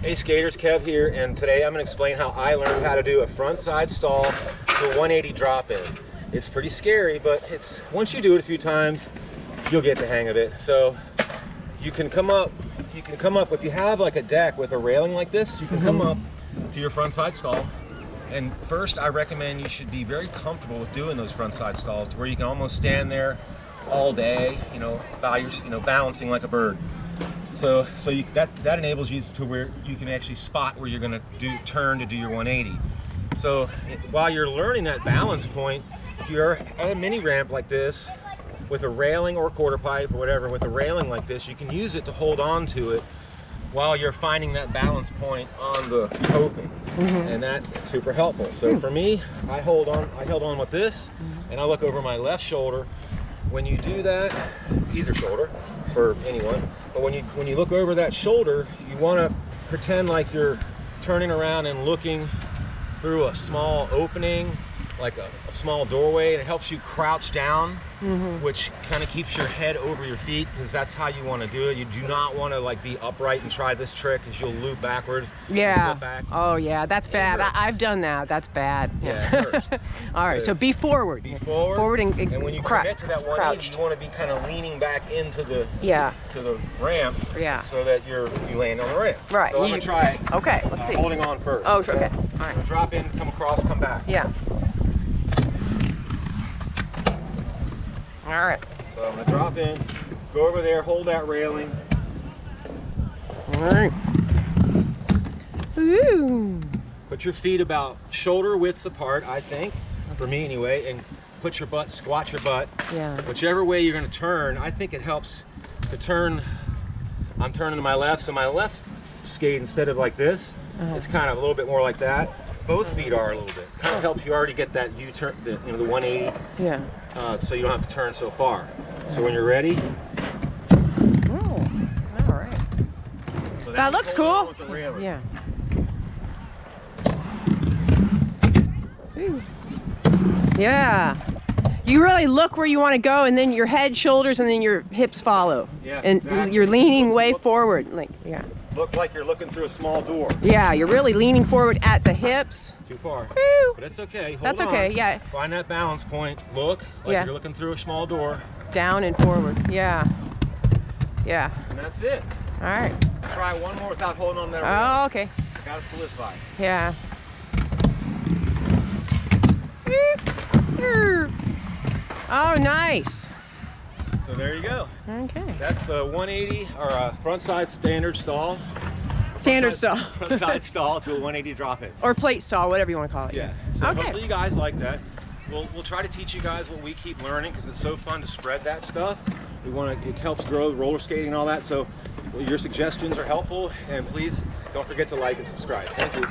Hey skaters, Kev here, and today I'm going to explain how I learned how to do a front side stall to a 180 drop in. It's pretty scary, but once you do it a few times, you'll get the hang of it. So you can come up if you have like a deck with a railing like this, you can come up to your front side stall. And first, I recommend you should be very comfortable with doing those front side stalls to where you can almost stand there all day, balancing like a bird. So that enables you to where you can actually spot where you're going to turn to do your 180. So while you're learning that balance point, if you're at a mini ramp like this with a railing or quarter pipe or whatever, with a railing like this, you can use it to hold on to it while you're finding that balance point on the coping, and that's super helpful. So for me, I held on with this, and I look over my left shoulder. When you do that, either shoulder for anyone, but when you look over that shoulder, you want to pretend like you're turning around and looking through a small opening, like a small doorway, and it helps you crouch down, which kind of keeps your head over your feet, because that's how you want to do it. You do not want to like be upright and try this trick, because you'll loop backwards. Yeah. Back. Oh yeah, that's bad. I've done that. That's bad. Yeah, it hurts. All right, so be forward. Be forward. Forward and when you get to that 180, crouched. you want to be kind of leaning back into the to the ramp, so that you land on the ramp. Right. So I'm gonna try it. Okay, let's see. Holding on first. Oh, okay. All right. Drop in, come across, come back. Yeah. All right. So I'm gonna drop in, go over there, hold that railing. All right. Ooh. Put your feet about shoulder widths apart, I think, for me anyway, and put your butt, squat your butt. Yeah. Whichever way you're gonna turn, I think it helps to turn. I'm turning to my left, so my left skate, instead of like this, it's kind of a little bit more like that. Both feet are a little bit. It kind of helps you already get that U-turn, the 180. Yeah. So you don't have to turn so far. So when you're ready. Oh, all right. So That looks cool. with the railing. Yeah. Ooh. Yeah. You really look where you want to go, and then your head, shoulders, and then your hips follow. Yeah, and exactly. you're leaning way forward, like Look like you're looking through a small door. Yeah, you're really leaning forward at the hips. Too far. Woo. But it's okay. Hold That's on. okay. Yeah. Find that balance point. Look like you're looking through a small door. Down and forward. Yeah. Yeah. And that's it. All right. Try one more without holding on that Oh, railing. okay. Gotta solidify. Yeah. Oh, nice. So there you go. Okay. That's the 180 or front side standard stall. Standard stall. Front side stall to a 180 drop in. Or plate stall, whatever you want to call it. Yeah. So Okay. hopefully you guys like that. We'll try to teach you guys what we keep learning, because it's so fun to spread that stuff. It helps grow roller skating and all that. So your suggestions are helpful, and please don't forget to like and subscribe. Thank you.